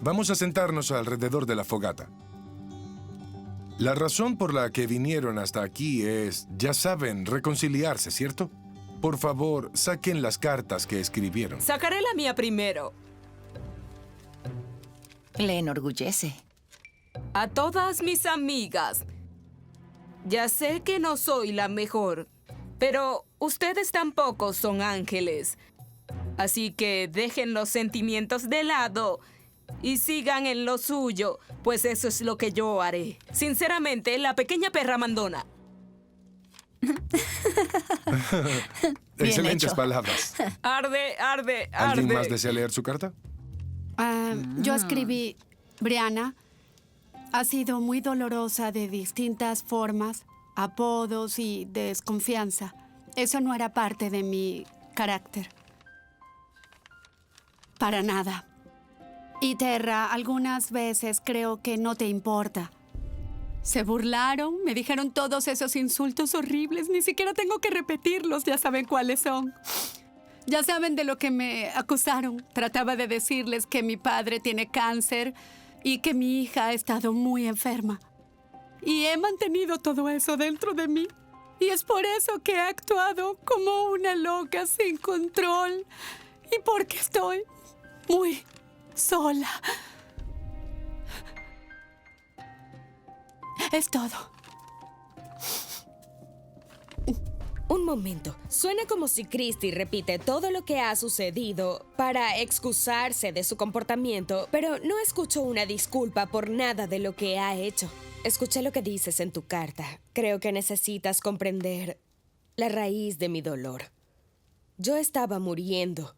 vamos a sentarnos alrededor de la fogata. La razón por la que vinieron hasta aquí es, ya saben, reconciliarse, ¿cierto? Por favor, saquen las cartas que escribieron. Sacaré la mía primero. Le enorgullece. A todas mis amigas, ya sé que no soy la mejor, pero ustedes tampoco son ángeles. Así que dejen los sentimientos de lado y sigan en lo suyo, pues eso es lo que yo haré. Sinceramente, la pequeña perra mandona. Excelentes hecho. palabras. Arde, arde, arde. ¿Alguien más desea leer su carta? Yo escribí, Brianna, ha sido muy dolorosa de distintas formas, apodos y desconfianza. Eso no era parte de mi carácter. Para nada. Y Terra, algunas veces creo que no te importa. Se burlaron, me dijeron todos esos insultos horribles. Ni siquiera tengo que repetirlos, ya saben cuáles son. Ya saben de lo que me acusaron. Trataba de decirles que mi padre tiene cáncer y que mi hija ha estado muy enferma. Y he mantenido todo eso dentro de mí. Y es por eso que he actuado como una loca sin control. Y porque estoy muy sola. Es todo. Un momento. Suena como si Christy repite todo lo que ha sucedido para excusarse de su comportamiento, pero no escucho una disculpa por nada de lo que ha hecho. Escuché lo que dices en tu carta. Creo que necesitas comprender la raíz de mi dolor. Yo estaba muriendo.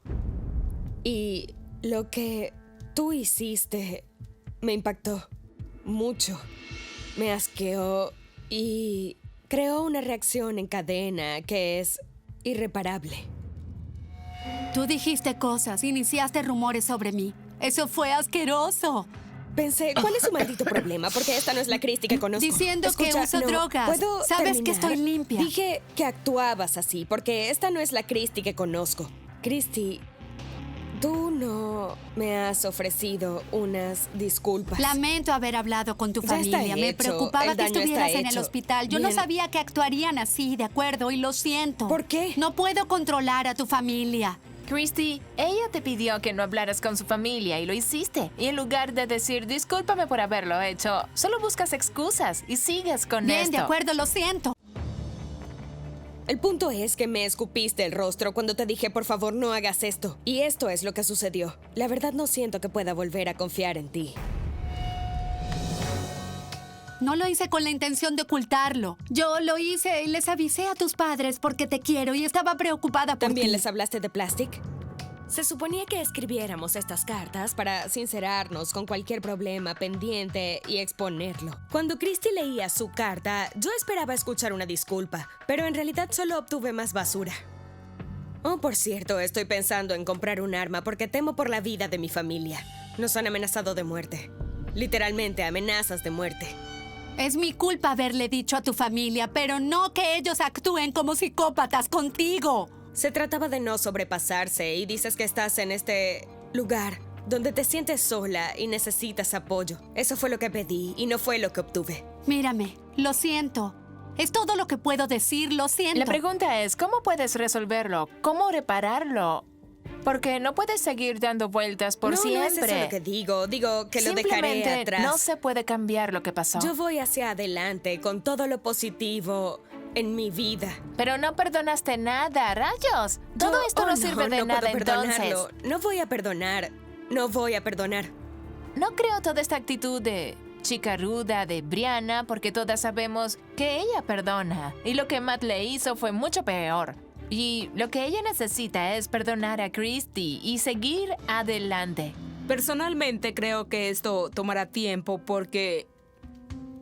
Y lo que tú hiciste me impactó mucho. Me asqueó y creó una reacción en cadena que es irreparable. Tú dijiste cosas, iniciaste rumores sobre mí. Eso fue asqueroso. Pensé, ¿cuál es su maldito problema? Porque esta no es la Christy que conozco. Diciendo que uso drogas. ¿Puedo Sabes que terminar? estoy limpia. Dije que actuabas así, porque esta no es la Christy que conozco. Christy, tú no me has ofrecido unas disculpas. Lamento haber hablado con tu Ya está familia. Me hecho. preocupaba El que daño estuvieras está en el hecho. hospital. Yo no Bien. sabía que actuarían así, ¿de acuerdo? Y lo siento. ¿Por qué? No puedo controlar a tu familia. Christy, ella te pidió que no hablaras con su familia y lo hiciste. Y en lugar de decir discúlpame por haberlo hecho, solo buscas excusas y sigues con Bien, esto. de acuerdo, lo siento. El punto es que me escupiste el rostro cuando te dije por favor no hagas esto. Y esto es lo que sucedió. La verdad no siento que pueda volver a confiar en ti. No lo hice con la intención de ocultarlo. Yo lo hice y les avisé a tus padres porque te quiero y estaba preocupada por ¿También ti. les hablaste de Plastic? Se suponía que escribiéramos estas cartas para sincerarnos con cualquier problema pendiente y exponerlo. Cuando Christy leía su carta, yo esperaba escuchar una disculpa, pero en realidad solo obtuve más basura. Oh, por cierto, estoy pensando en comprar un arma porque temo por la vida de mi familia. Nos han amenazado de muerte. Literalmente amenazas de muerte. Es mi culpa haberle dicho a tu familia, pero no que ellos actúen como psicópatas contigo. Se trataba de no sobrepasarse y dices que estás en este lugar donde te sientes sola y necesitas apoyo. Eso fue lo que pedí y no fue lo que obtuve. Mírame, lo siento. Es todo lo que puedo decir, lo siento. La pregunta es, ¿cómo puedes resolverlo? ¿Cómo repararlo? Porque no puedes seguir dando vueltas por siempre. No es eso lo que digo. Digo que lo dejaré Simplemente atrás. no se puede cambiar lo que pasó. Yo voy hacia adelante con todo lo positivo en mi vida. Pero no perdonaste nada, rayos. Todo esto no sirve de nada puedo entonces. perdonarlo. No voy a perdonar. No voy a perdonar. No creo toda esta actitud de chica ruda de Brianna porque todas sabemos que ella perdona. Y lo que Matt le hizo fue mucho peor. Y lo que ella necesita es perdonar a Christy y seguir adelante. Personalmente creo que esto tomará tiempo porque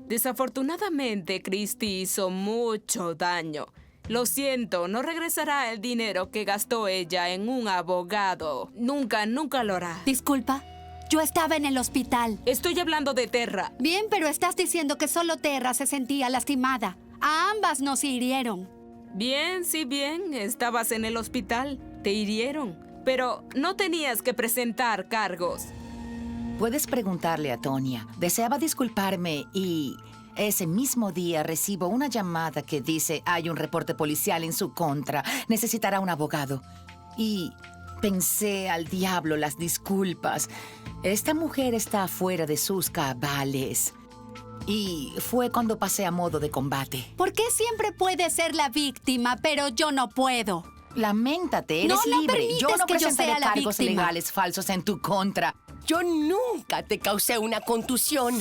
desafortunadamente Christy hizo mucho daño. Lo siento, no regresará el dinero que gastó ella en un abogado. Nunca, nunca lo hará. Disculpa, yo estaba en el hospital. Estoy hablando de Terra. Bien, pero estás diciendo que solo Terra se sentía lastimada. A ambas nos hirieron. Bien, sí, bien. Estabas en el hospital. Te hirieron. Pero no tenías que presentar cargos. Puedes preguntarle a Tonya. Deseaba disculparme y ese mismo día recibo una llamada que dice hay un reporte policial en su contra. Necesitará un abogado. Y pensé, al diablo las disculpas. Esta mujer está fuera de sus cabales. Y fue cuando pasé a modo de combate. ¿Por qué siempre puedes ser la víctima, pero yo no puedo? Lamentate, eres No libre. permites Yo no que yo presentaré sea la cargos víctima. legales falsos en tu contra. Yo nunca te causé una contusión.